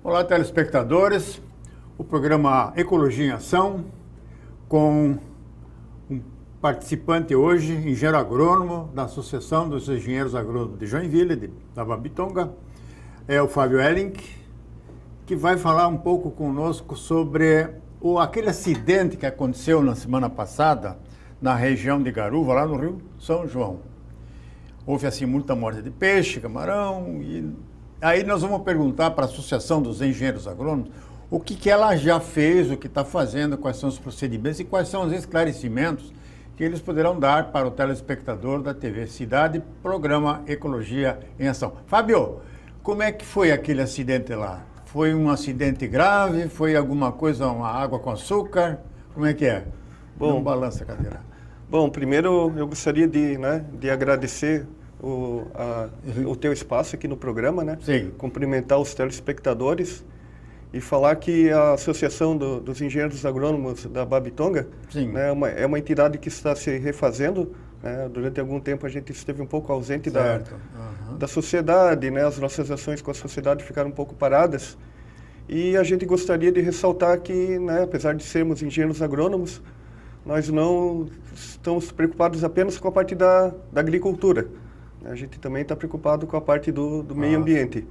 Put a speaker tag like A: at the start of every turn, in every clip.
A: Olá, telespectadores. O programa Ecologia em Ação, com um participante hoje, engenheiro agrônomo da Associação dos Engenheiros Agrônomos de Joinville, da Babitonga, é o Fábio Elink, que vai falar um pouco conosco sobre aquele acidente que aconteceu na semana passada na região de Garuva, lá no Rio São João. Houve assim muita morte de peixe, camarão, e aí nós vamos perguntar para a Associação dos Engenheiros Agrônomos o que ela já fez, o que está fazendo, quais são os procedimentos e quais são os esclarecimentos que eles poderão dar para o telespectador da TV Cidade, programa Ecologia em Ação. Fábio, como é que foi aquele acidente lá? Foi um acidente grave? Foi alguma coisa, uma água com açúcar? Como é que é?
B: Bom,
A: não balança a cadeira.
B: Bom, primeiro eu gostaria de agradecer o teu espaço aqui no programa, né?
A: Sim.
B: Cumprimentar os telespectadores e falar que a Associação dos Engenheiros Agrônomos da Babitonga, né, é uma entidade que está se refazendo, né? Durante algum tempo a gente esteve um pouco ausente da sociedade, né? As nossas ações com a sociedade ficaram um pouco paradas e a gente gostaria de ressaltar que, né, apesar de sermos engenheiros agrônomos, nós não estamos preocupados apenas com a parte da agricultura. A gente também está preocupado com a parte do meio ambiente.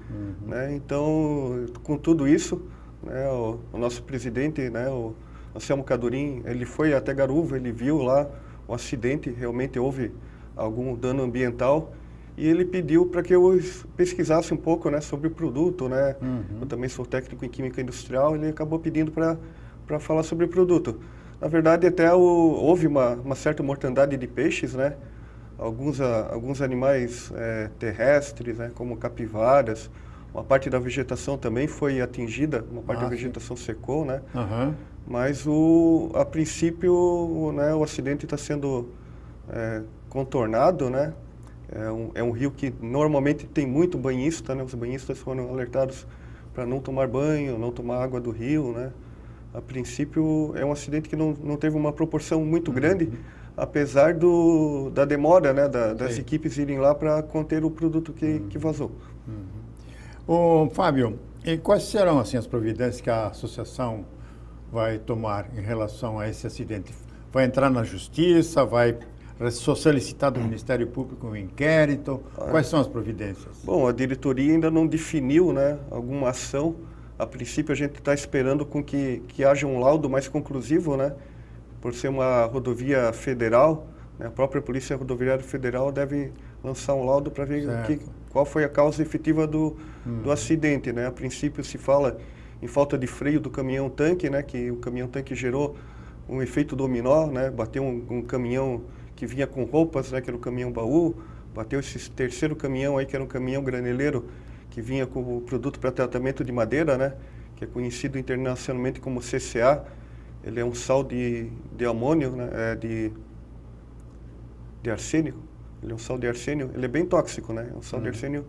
B: Né? Então, com tudo isso, né, o nosso presidente, né, o Anselmo Cadurim, ele foi até Garuva, ele viu lá o acidente, realmente houve algum dano ambiental, e ele pediu para que eu pesquisasse um pouco, né, sobre o produto. Né? Eu também sou técnico em química industrial, ele acabou pedindo para falar sobre o produto. Na verdade, até houve uma certa mortandade de peixes, né? Alguns animais terrestres, né? Como capivaras. Uma parte da vegetação também foi atingida, uma parte da vegetação secou, né? Mas, a princípio, né, o acidente está sendo contornado, né? É um rio que normalmente tem muito banhista, né? Os banhistas foram alertados para não tomar banho, não tomar água do rio, né? A princípio, é um acidente que não teve uma proporção muito grande, apesar da demora, né, das equipes irem lá para conter o produto que vazou.
A: Ô, Fábio, e quais serão assim, as providências que a associação vai tomar em relação a esse acidente? Vai entrar na justiça? Vai solicitar do Ministério Público um inquérito? Quais são as providências?
B: Bom, a diretoria ainda não definiu, né, alguma ação. A princípio, a gente está esperando com que haja um laudo mais conclusivo, né? Por ser uma rodovia federal, né? A própria Polícia Rodoviária Federal deve lançar um laudo para ver qual foi a causa efetiva do acidente, né? A princípio, se fala em falta de freio do caminhão-tanque, né? Que o caminhão-tanque gerou um efeito dominó, né? Bateu um caminhão que vinha com roupas, né? Que era o caminhão-baú, bateu esse terceiro caminhão aí, que era um caminhão graneleiro, que vinha com o produto para tratamento de madeira, né, que é conhecido internacionalmente como CCA. Ele é um sal de amônio, né, de arsênio. Ele é um sal de arsênio. Ele é bem tóxico, né? É um sal de arsênio.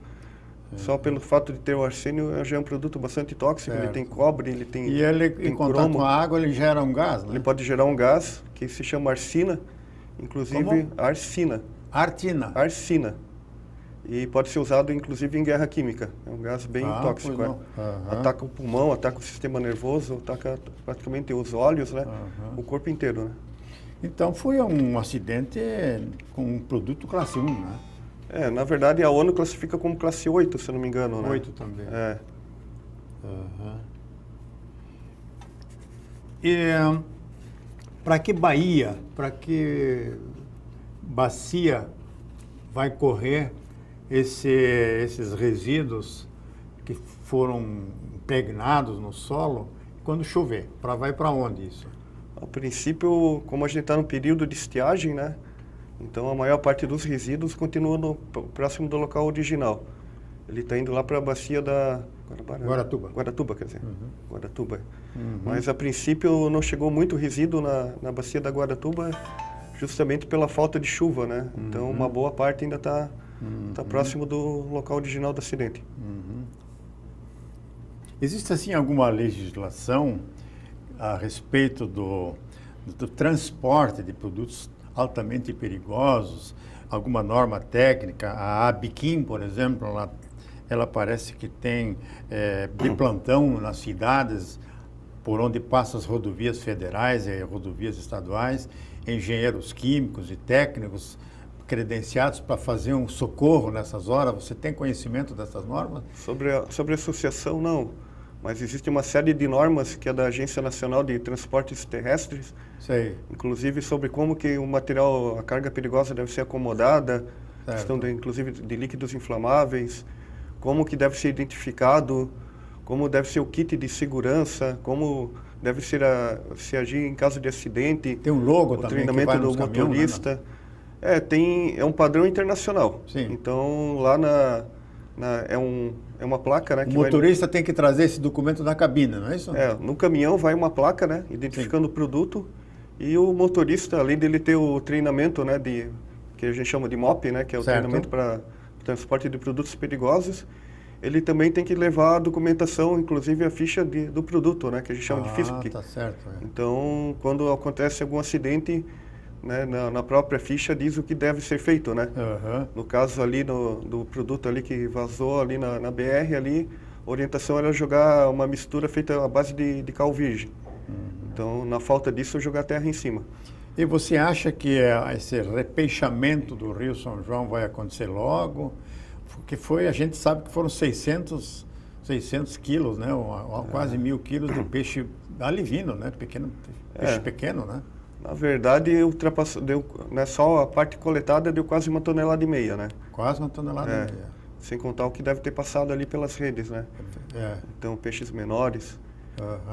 B: Só pelo fato de ter o arsênio, já é um produto bastante tóxico. Ele tem cobre, ele tem
A: E ele,
B: tem
A: em contato
B: cromo.
A: com a água, ele gera um gás, né?
B: Ele pode gerar um gás que se chama arsina, inclusive arsina. Arsina. E pode ser usado, inclusive, em guerra química. É um gás bem tóxico. Ataca o pulmão, ataca o sistema nervoso, ataca praticamente os olhos, né? O corpo inteiro, né?
A: Então, foi um acidente com um produto classe 1, né?
B: Na verdade, a ONU classifica como classe 8, se eu não me engano, né?
A: 8 também. E para que bacia vai correr esses resíduos que foram impregnados no solo quando chover? Vai para onde isso?
B: A princípio, como a gente está no período de estiagem, né? Então a maior parte dos resíduos continua próximo do local original. Ele está indo lá para a bacia da Guaratuba, quer dizer. Guaratuba. Mas a princípio não chegou muito resíduo na bacia da Guaratuba, justamente pela falta de chuva, né? Então uma boa parte ainda está próximo do local original do acidente.
A: Existe, assim, alguma legislação a respeito do transporte de produtos altamente perigosos? Alguma norma técnica? A ABIQUIM, por exemplo, ela parece que tem de plantão nas cidades, por onde passam as rodovias federais e rodovias estaduais, engenheiros químicos e técnicos credenciados para fazer um socorro nessas horas. Você tem conhecimento dessas normas?
B: Sobre a associação, não. Mas existe uma série de normas que é da Agência Nacional de Transportes Terrestres,
A: Sei.
B: Inclusive sobre como que o material, a carga perigosa deve ser acomodada, questão inclusive de líquidos inflamáveis, como que deve ser identificado, como deve ser o kit de segurança, como deve ser se agir em caso de acidente.
A: Tem um logo
B: o
A: também
B: treinamento
A: que vai
B: do
A: nos
B: motorista.
A: Caminhão,
B: É um padrão internacional.
A: Sim.
B: Então lá é uma placa, né?
A: O motorista tem que trazer esse documento da cabine, não é isso?
B: No caminhão vai uma placa, né? Identificando o produto, e o motorista, além dele ter o treinamento, né? Que a gente chama de MOP, né? Que é o treinamento para transporte de produtos perigosos, ele também tem que levar a documentação, inclusive a ficha do produto, né? Que a gente chama de FISP.
A: Tá certo.
B: Então, quando acontece algum acidente, né, na própria ficha diz o que deve ser feito, né? No caso ali do produto ali que vazou ali na BR, ali, a orientação era jogar uma mistura feita à base de cal virgem. Então, na falta disso, jogar terra em cima.
A: E você acha que esse repeixamento do Rio São João vai acontecer logo? Porque a gente sabe que foram 600 quilos, né? Quase 1.000 quilos de peixe alivino, né? Peixe pequeno, né?
B: Na verdade, ultrapassou, né, só a parte coletada deu quase 1,5 toneladas, né?
A: Quase 1,5 toneladas.
B: Sem contar o que deve ter passado ali pelas redes, né? Então, peixes menores.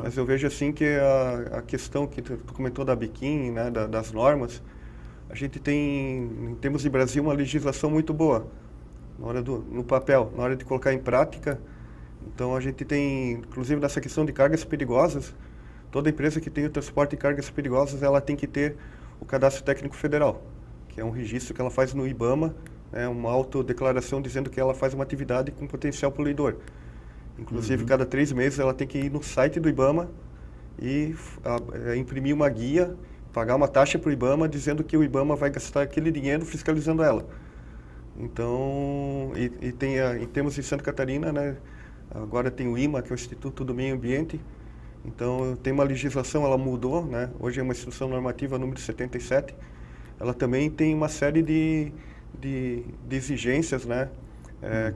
B: Mas eu vejo assim que a questão que tu comentou da biquíni, né, das normas, a gente tem, em termos de Brasil, uma legislação muito boa no papel, na hora de colocar em prática. Então a gente tem, inclusive nessa questão de cargas perigosas, toda empresa que tem o transporte de cargas perigosas, ela tem que ter o Cadastro Técnico Federal, que é um registro que ela faz no IBAMA, uma autodeclaração dizendo que ela faz uma atividade com potencial poluidor. Inclusive, cada 3 meses ela tem que ir no site do IBAMA e imprimir uma guia, pagar uma taxa para o IBAMA, dizendo que o IBAMA vai gastar aquele dinheiro fiscalizando ela. Então, em termos de Santa Catarina, né, agora tem o IMA, que é o Instituto do Meio Ambiente. Então, tem uma legislação, ela mudou, né? Hoje é uma instrução normativa número 77. Ela também tem uma série de exigências, né?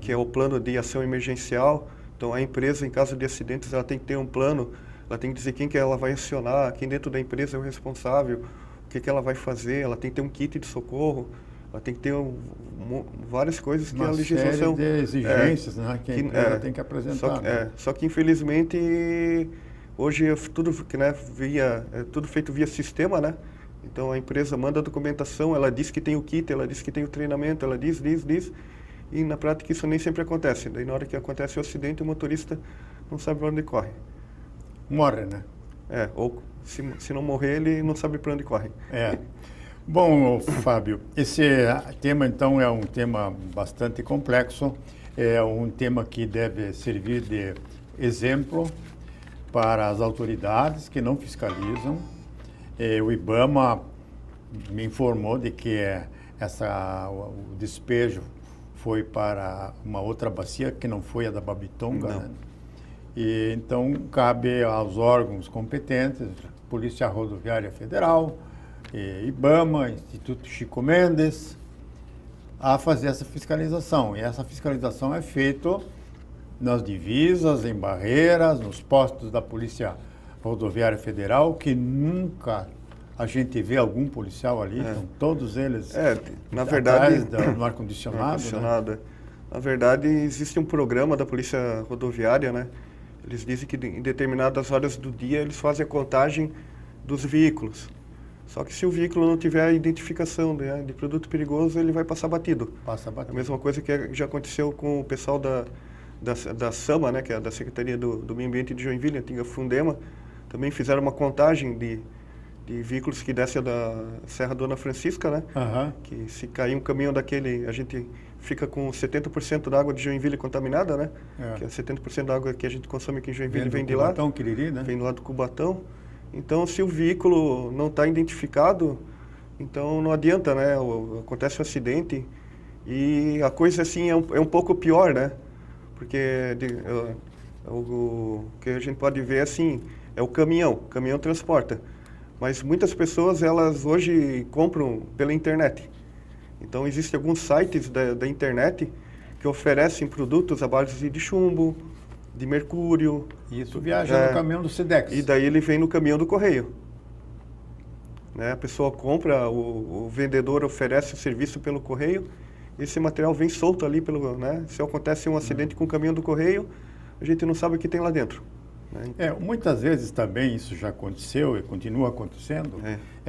B: Que é o plano de ação emergencial. Então, a empresa, em caso de acidentes, ela tem que ter um plano, ela tem que dizer quem que ela vai acionar, quem dentro da empresa é o responsável, o que ela vai fazer, ela tem que ter um kit de socorro, ela tem que ter várias coisas que a legislação...
A: Uma série de exigências, né, que a empresa tem que apresentar.
B: Só que, infelizmente, hoje é tudo, né, tudo feito via sistema, né? Então, a empresa manda a documentação, ela diz que tem o kit, ela diz que tem o treinamento, ela diz, e na prática isso nem sempre acontece. Daí na hora que acontece o acidente, o motorista não sabe para onde corre.
A: Morre, né?
B: Ou se não morrer, ele não sabe para onde corre.
A: Bom, Fábio, esse tema então é um tema bastante complexo, é um tema que deve servir de exemplo para as autoridades que não fiscalizam. O IBAMA me informou de que o despejo foi para uma outra bacia, que não foi a da Babitonga, né? E então cabe aos órgãos competentes, Polícia Rodoviária Federal, IBAMA, Instituto Chico Mendes, a fazer essa fiscalização. E essa fiscalização é feita nas divisas, em barreiras, nos postos da Polícia Rodoviária Federal, que nunca a gente vê algum policial ali, então todos eles
B: na verdade,
A: no ar-condicionado.
B: Né? Na verdade, existe um programa da Polícia Rodoviária, né? Eles dizem que em determinadas horas do dia eles fazem a contagem dos veículos. Só que se o veículo não tiver a identificação de produto perigoso, ele vai passar batido. É a mesma coisa que já aconteceu com o pessoal da SAMA, né? Que é da Secretaria do Meio Ambiente de Joinville, antiga Fundema. Também fizeram uma contagem de veículos que descem da Serra Dona Francisca, né? Que se cair um caminhão daquele, a gente fica com 70% da água de Joinville contaminada, né? Que é 70% da água que a gente consome aqui em Joinville vem de lá.
A: Cubatão, Quiriri, né?
B: Vem lá do Cubatão. Então, se o veículo não está identificado, então não adianta, né? Acontece um acidente e a coisa assim é um pouco pior, né? porque o que a gente pode ver assim, é o caminhão transporta. Mas muitas pessoas, elas hoje compram pela internet. Então, existem alguns sites da internet que oferecem produtos à base de chumbo, de mercúrio.
A: Isso viaja no caminhão do Sedex.
B: E daí ele vem no caminhão do correio. Né? A pessoa compra, o vendedor oferece o serviço pelo correio, esse material vem solto ali, né? Se acontece um acidente com o caminhão do correio, a gente não sabe o que tem lá dentro. Né?
A: Muitas vezes também isso já aconteceu e continua acontecendo,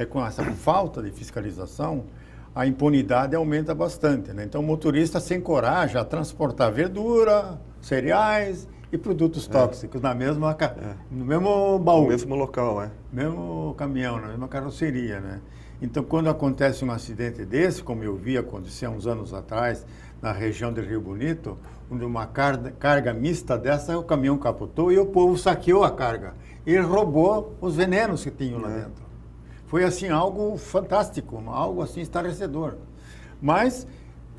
A: com essa falta de fiscalização, a impunidade aumenta bastante. Né? Então o motorista se encoraja a transportar verdura, cereais e produtos tóxicos no mesmo baú.
B: No mesmo local,
A: mesmo caminhão, na mesma carroceria, né? Então, quando acontece um acidente desse, como eu vi acontecer há uns anos atrás, na região de Rio Bonito, onde uma carga mista dessa, o caminhão capotou e o povo saqueou a carga. E roubou os venenos que tinham lá dentro. Foi, assim, algo fantástico, algo, assim, estarrecedor. Mas,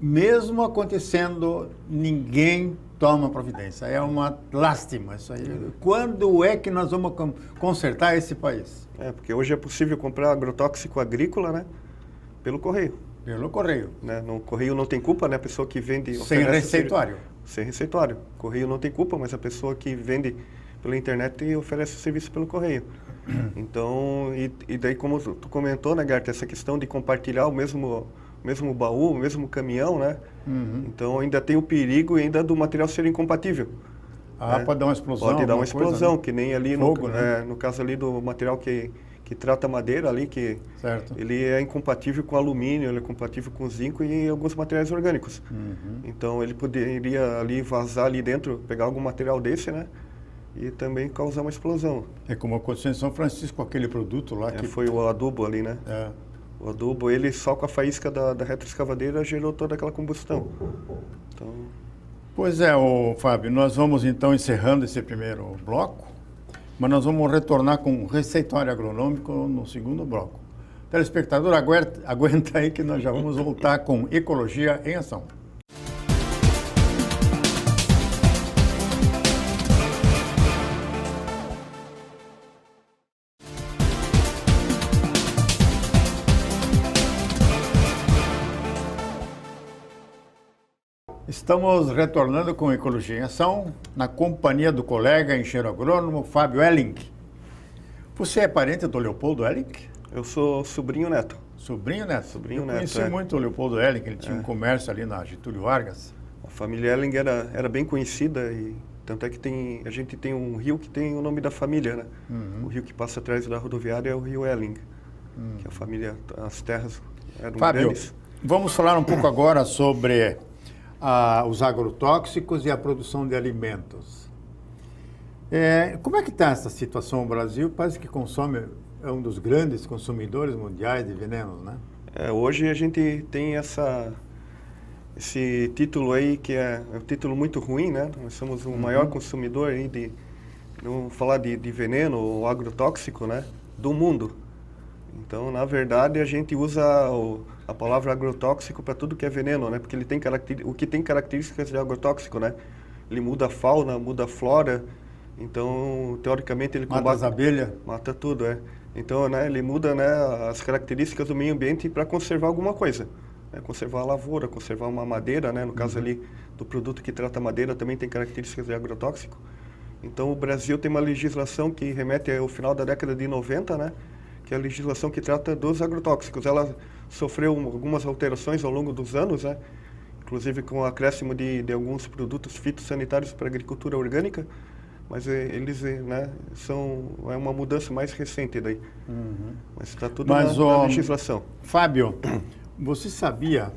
A: mesmo acontecendo, ninguém toma providência. É uma lástima isso aí. Quando é que nós vamos consertar esse país?
B: Porque hoje é possível comprar agrotóxico agrícola, né? Pelo correio.
A: Pelo correio.
B: Né? No correio não tem culpa, né? A pessoa que vende...
A: Sem receituário.
B: Sem receituário. Correio não tem culpa, mas a pessoa que vende pela internet oferece o serviço pelo correio. Então, e daí como tu comentou, né, Gart, essa questão de compartilhar o mesmo baú, o mesmo caminhão, né? Então ainda tem o perigo ainda do material ser incompatível.
A: Né? Pode dar uma explosão.
B: Pode dar uma explosão, coisa, né? Que nem ali
A: fogo,
B: no caso ali do material que trata madeira ali, que ele é incompatível com alumínio, ele é compatível com zinco e alguns materiais orgânicos. Então ele poderia ali vazar ali dentro, pegar algum material desse, né? E também causar uma explosão.
A: É como aconteceu em São Francisco, aquele produto lá que...
B: Foi o adubo ali, né? O adubo, ele só com a faísca da retroescavadeira gerou toda aquela combustão. Então...
A: Pois Fábio, nós vamos então encerrando esse primeiro bloco, mas nós vamos retornar com o receituário agronômico no segundo bloco. Telespectador, aguenta aí que nós já vamos voltar com Ecologia em Ação. Estamos retornando com Ecologia em Ação, na companhia do colega engenheiro agrônomo Fábio Elling. Você é parente do Leopoldo Elling?
B: Eu sou sobrinho neto.
A: Sobrinho neto?
B: Sobrinho
A: neto.
B: Eu
A: conheci muito o Leopoldo Elling, ele tinha um comércio ali na Getúlio Vargas.
B: A família Elling era bem conhecida, e tanto é que a gente tem um rio que tem o nome da família, né? O rio que passa atrás da rodoviária é o rio Elling, que a família, as terras eram
A: Fábio,
B: grandes.
A: Vamos falar um pouco agora sobre... os agrotóxicos e a produção de alimentos. Como é que está essa situação no Brasil? Parece que é um dos grandes consumidores mundiais de venenos, né?
B: Hoje a gente tem esse título aí, que é um título muito ruim, né? Nós somos o maior consumidor aí vamos falar de veneno ou agrotóxico, né? Do mundo. Então, na verdade, a gente usa a palavra agrotóxico para tudo que é veneno, né? Porque ele tem o que tem características de agrotóxico, né? Ele muda a fauna, muda a flora. Então, teoricamente, ele
A: mata as abelhas.
B: Mata tudo, Então, né, ele muda, né, as características do meio ambiente para conservar alguma coisa. Né? Conservar a lavoura, conservar uma madeira, né? No caso ali do produto que trata madeira, também tem características de agrotóxico. Então, o Brasil tem uma legislação que remete ao final da década de 90, né? Que é a legislação que trata dos agrotóxicos. Ela sofreu algumas alterações ao longo dos anos, né? Inclusive com o acréscimo de alguns produtos fitossanitários para a agricultura orgânica, mas eles, né, é uma mudança mais recente daí. Mas está tudo na legislação.
A: Fábio, você sabia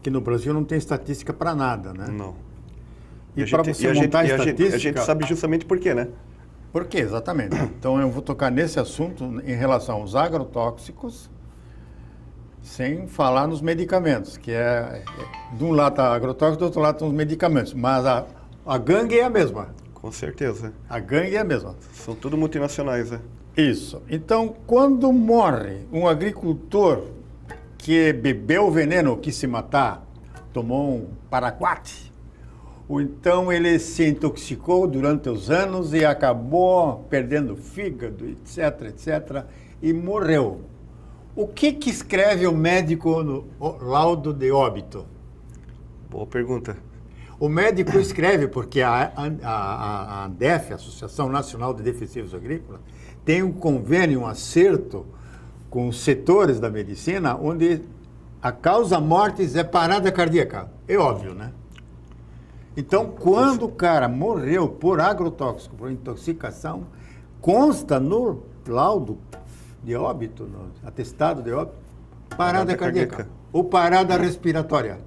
A: que no Brasil não tem estatística para nada, né?
B: Não.
A: E para você montar estatística...
B: A gente sabe justamente por quê, né?
A: Por quê, exatamente. Então, eu vou tocar nesse assunto em relação aos agrotóxicos, sem falar nos medicamentos, que de um lado está agrotóxico, do outro lado estão os medicamentos, mas a gangue é a mesma.
B: Com certeza.
A: A gangue é a mesma.
B: São tudo multinacionais, né?
A: Isso. Então, quando morre um agricultor que bebeu veneno, quis se matar, tomou um paraquat, ou então ele se intoxicou durante os anos e acabou perdendo fígado, etc, etc, e morreu. O que escreve o médico no laudo de óbito?
B: Boa pergunta.
A: O médico escreve, porque a ANDEF, Associação Nacional de Defensivos Agrícolas, tem um convênio, um acerto com os setores da medicina, onde a causa mortis é parada cardíaca. É óbvio, né? Então, quando o cara morreu por agrotóxico, por intoxicação, consta no laudo de óbito, no atestado de óbito, parada cardíaca ou parada respiratória.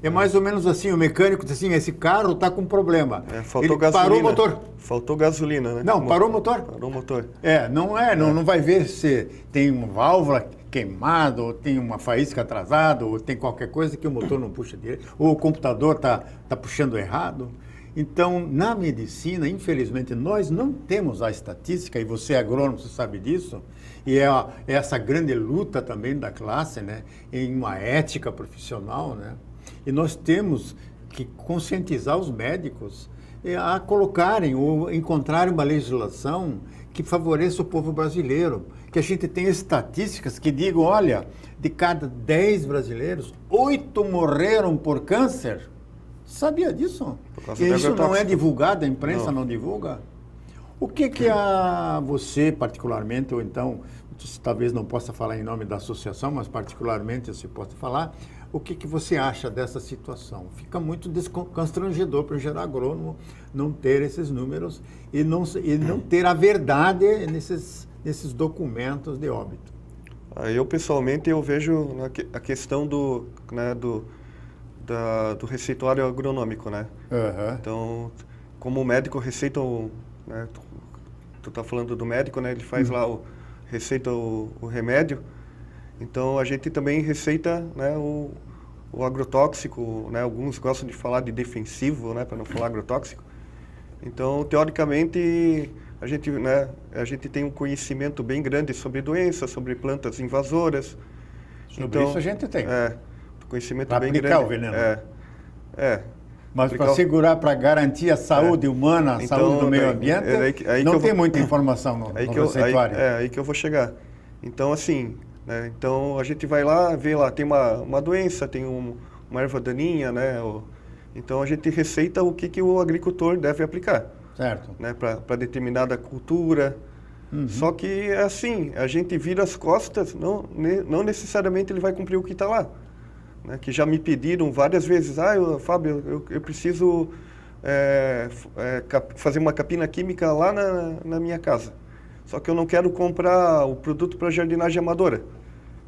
A: É mais ou menos assim, o mecânico diz assim, esse carro está com problema.
B: Faltou gasolina.
A: Parou o motor.
B: Faltou gasolina, né?
A: Não, parou o motor.
B: Parou o motor.
A: Não vai ver se tem uma válvula queimada, ou tem uma faísca atrasada, ou tem qualquer coisa que o motor não puxa direito, ou o computador está puxando errado. Então, na medicina, infelizmente, nós não temos a estatística, e você é agrônomo, você sabe disso, e é essa grande luta também da classe, né, em uma ética profissional, né? E nós temos que conscientizar os médicos a colocarem ou encontrarem uma legislação que favoreça o povo brasileiro. Que a gente tenha estatísticas que digam, olha, de cada 10 brasileiros, 8 morreram por câncer. Sabia disso? E isso não é divulgado, a imprensa não divulga? O que você particularmente, ou então, talvez não possa falar em nome da associação, mas particularmente você possa falar, o que você acha dessa situação? Fica muito constrangedor para o engenheiro agrônomo não ter esses números e não ter a verdade nesses documentos de óbito.
B: Eu, pessoalmente, eu vejo a questão do receituário agronômico, né?
A: Uhum.
B: Então, como o médico receita né, tu tá falando do médico, né? Ele faz lá, receita o remédio. Então, a gente também receita, né, o agrotóxico, né? Alguns gostam de falar de defensivo, né, para não falar agrotóxico. Então, teoricamente, a gente tem um conhecimento bem grande sobre doenças, sobre plantas invasoras.
A: Sobre isso a gente tem.
B: Conhecimento
A: pra
B: bem
A: aplicar
B: grande.
A: O veneno.
B: Mas
A: para segurar, para garantir a saúde humana, a saúde do meio ambiente, não tem muita informação no receituário.
B: Aí que eu vou chegar. Então, assim, né, então a gente vai lá, vê lá, tem uma doença, tem uma erva daninha, né? Então a gente receita o que o agricultor deve aplicar.
A: Certo.
B: Né, para determinada cultura.
A: Uhum.
B: Só que, assim, a gente vira as costas, não necessariamente ele vai cumprir o que está lá. Né, que já me pediram várias vezes, Fábio, eu preciso fazer uma capina química lá na minha casa. Só que eu não quero comprar o produto para jardinagem amadora.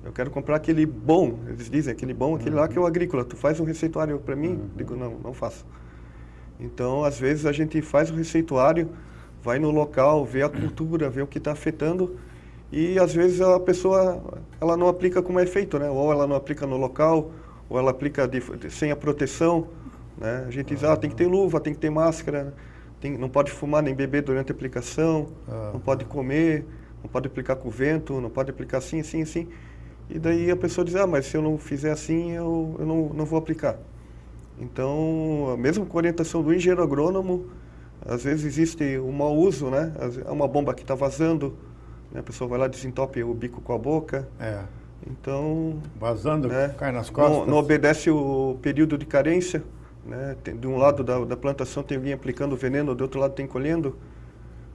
B: Eu quero comprar aquele bom, eles dizem, aquele bom, aquele lá que é o agrícola. Tu faz um receituário para mim? Digo, não faço. Então, às vezes, a gente faz o receituário, vai no local, vê a cultura, vê o que está afetando, e às vezes a pessoa ela não aplica como é feito, né? Ou ela não aplica no local, ou ela aplica sem a proteção. Né? A gente diz, tem que ter luva, tem que ter máscara, não pode fumar nem beber durante a aplicação, não pode comer, não pode aplicar com o vento, não pode aplicar assim, assim, assim. E daí a pessoa diz, mas se eu não fizer assim, eu não vou aplicar. Então, mesmo com a orientação do engenheiro agrônomo, às vezes existe um mau uso, né? É uma bomba que está vazando, né? A pessoa vai lá, desentope o bico com a boca. Então...
A: Vazando, né? Cai nas costas.
B: Não obedece o período de carência, né? De um lado da plantação tem alguém aplicando veneno, do outro lado tem colhendo.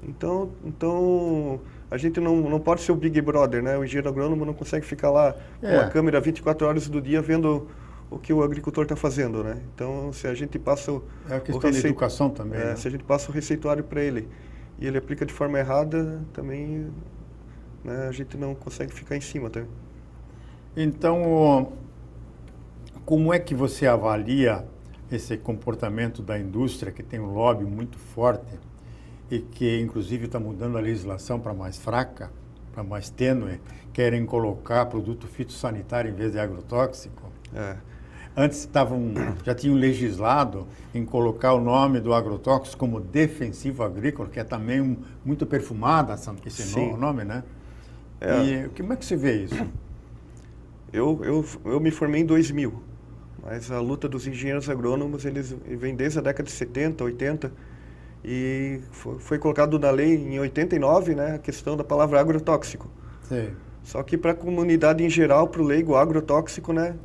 B: Então a gente não pode ser o Big Brother, né? O engenheiro agrônomo não consegue ficar lá com a câmera 24 horas do dia vendo o que o agricultor está fazendo, né? Então, se a gente passa
A: a questão de educação também, né?
B: Se a gente passa o receituário para ele e ele aplica de forma errada, também, né, a gente não consegue ficar em cima também.
A: Então, como é que você avalia esse comportamento da indústria, que tem um lobby muito forte e que, inclusive, está mudando a legislação para mais fraca, para mais tênue, querem colocar produto fitossanitário em vez de agrotóxico? Antes já tinham legislado em colocar o nome do agrotóxico como defensivo agrícola, que é também muito perfumado esse novo nome, né? E como é que você vê isso?
B: Eu me formei em 2000. Mas a luta dos engenheiros agrônomos, eles vem desde a década de 70, 80, e foi colocado na lei em 89, né, a questão da palavra agrotóxico.
A: Sim.
B: Só que para a comunidade em geral, para o leigo, agrotóxico, né,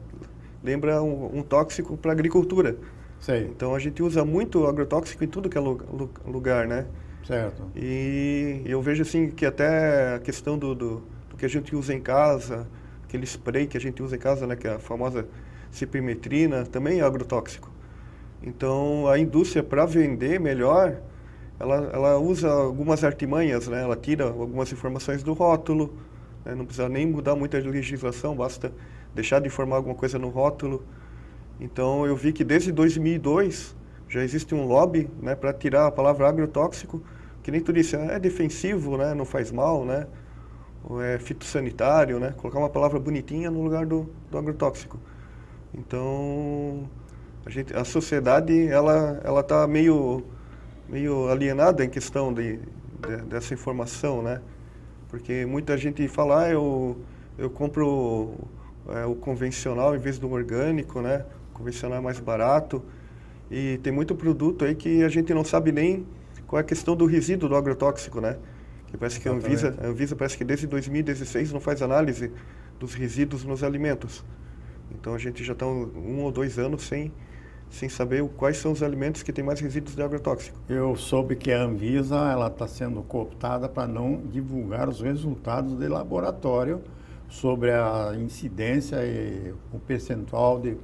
B: lembra um tóxico para a agricultura.
A: Sim.
B: Então a gente usa muito agrotóxico em tudo que é lugar, né?
A: Certo.
B: E eu vejo assim que até a questão do que a gente usa em casa, aquele spray que a gente usa em casa, né, que é a famosa cipermetrina, também é agrotóxico. Então a indústria, para vender melhor, ela usa algumas artimanhas, né? Ela tira algumas informações do rótulo, né? Não precisa nem mudar muita legislação, basta deixar de informar alguma coisa no rótulo. Então eu vi que desde 2002 já existe um lobby, né, para tirar a palavra agrotóxico, que nem tu disse, é defensivo, né, não faz mal, né, ou é fitossanitário, né, colocar uma palavra bonitinha no lugar do agrotóxico. Então a sociedade ela tá meio alienada em questão dessa informação, né, porque muita gente fala, eu compro o convencional em vez do orgânico, né? O convencional é mais barato. E tem muito produto aí que a gente não sabe nem qual é a questão do resíduo do agrotóxico, né? Que parece que a Anvisa parece que desde 2016 não faz análise dos resíduos nos alimentos. Então a gente já está 1 ou 2 anos sem saber quais são os alimentos que têm mais resíduos de agrotóxico.
A: Eu soube que a Anvisa ela está sendo cooptada para não divulgar os resultados de laboratório sobre a incidência e o percentual de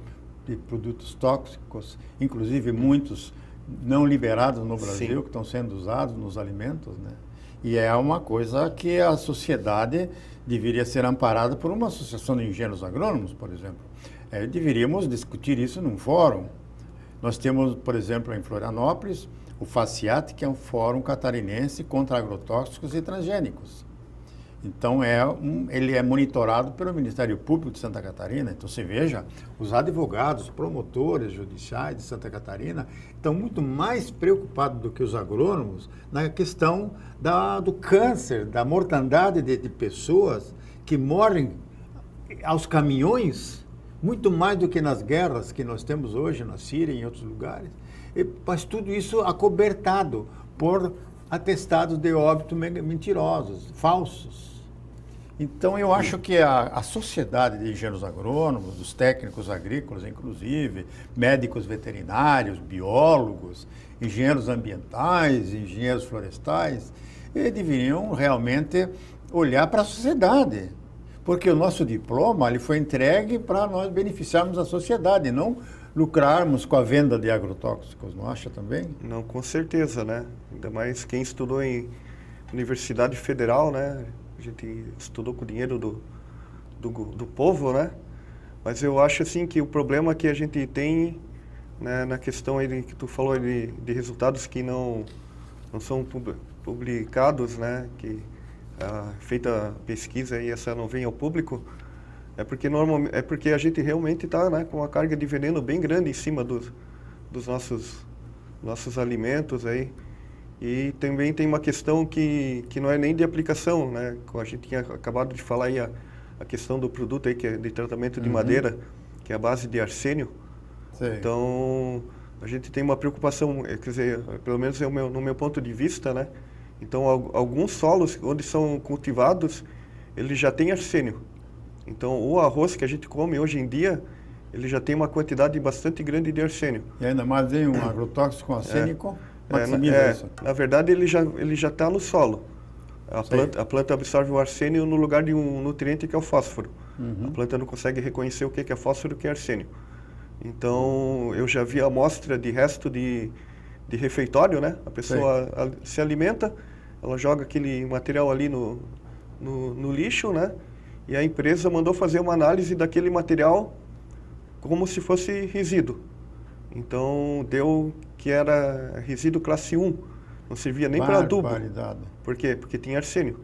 A: produtos tóxicos, inclusive muitos não liberados no Brasil, sim, que estão sendo usados nos alimentos, né? E é uma coisa que a sociedade deveria ser amparada por uma associação de engenheiros agrônomos, por exemplo. Deveríamos discutir isso num fórum. Nós temos, por exemplo, em Florianópolis, o FACIAT, que é um fórum catarinense contra agrotóxicos e transgênicos. Então, ele é monitorado pelo Ministério Público de Santa Catarina. Então, você veja, os advogados, promotores judiciais de Santa Catarina estão muito mais preocupados do que os agrônomos na questão do câncer, da mortandade de pessoas que morrem aos caminhões, muito mais do que nas guerras que nós temos hoje na Síria e em outros lugares. Mas tudo isso acobertado por atestados de óbito mentirosos, falsos. Então, eu acho que a sociedade de engenheiros agrônomos, dos técnicos agrícolas, inclusive, médicos veterinários, biólogos, engenheiros ambientais, engenheiros florestais, deveriam realmente olhar para a sociedade. Porque o nosso diploma ele foi entregue para nós beneficiarmos a sociedade, não lucrarmos com a venda de agrotóxicos, não acha também?
B: Não, com certeza, né? Ainda mais quem estudou em Universidade Federal, né? A gente estudou com o dinheiro do povo, né? Mas eu acho, assim, que o problema que a gente tem, né, na questão aí que tu falou de resultados que não são publicados, né? Que feita a pesquisa e essa não vem ao público, é porque a gente realmente está, né, com uma carga de veneno bem grande em cima dos nossos alimentos aí. E também tem uma questão que não é nem de aplicação, né? Como a gente tinha acabado de falar aí, a questão do produto aí que é de tratamento de madeira, que é a base de arsênio. Sim. Então, a gente tem uma preocupação, quer dizer, pelo menos no meu ponto de vista, né? Então, alguns solos onde são cultivados, eles já têm arsênio. Então, o arroz que a gente come hoje em dia, ele já tem uma quantidade bastante grande de arsênio.
A: E ainda mais em um agrotóxico arsênico, maximiza isso.
B: Na verdade, ele já está no solo. A planta absorve o arsênio no lugar de um nutriente que é o fósforo. A planta não consegue reconhecer o que é fósforo e o que é arsênio. Então, eu já vi amostra de resto de refeitório, né? A pessoa se alimenta, ela joga aquele material ali no lixo, né? E a empresa mandou fazer uma análise daquele material como se fosse resíduo. Então, deu que era resíduo classe 1. Não servia nem para adubo. Por quê? Porque tinha arsênio.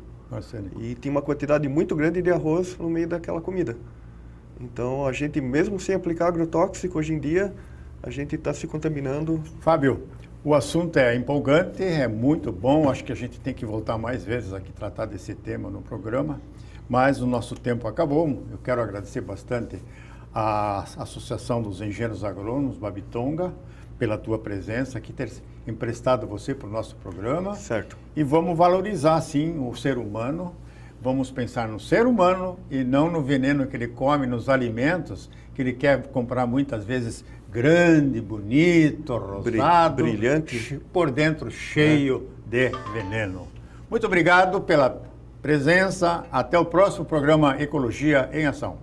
B: E tinha uma quantidade muito grande de arroz no meio daquela comida. Então, a gente, mesmo sem aplicar agrotóxico, hoje em dia, a gente está se contaminando.
A: Fábio, o assunto é empolgante, é muito bom. Acho que a gente tem que voltar mais vezes aqui tratar desse tema no programa. Mas o nosso tempo acabou. Eu quero agradecer bastante a Associação dos Engenheiros Agrônomos Babitonga, pela tua presença aqui, ter emprestado você para o nosso programa.
B: Certo.
A: E vamos valorizar, sim, o ser humano. Vamos pensar no ser humano e não no veneno que ele come, nos alimentos, que ele quer comprar muitas vezes grande, bonito, rosado,
B: brilhante,
A: por dentro cheio de veneno. Muito obrigado pela presença. Até o próximo programa Ecologia em Ação.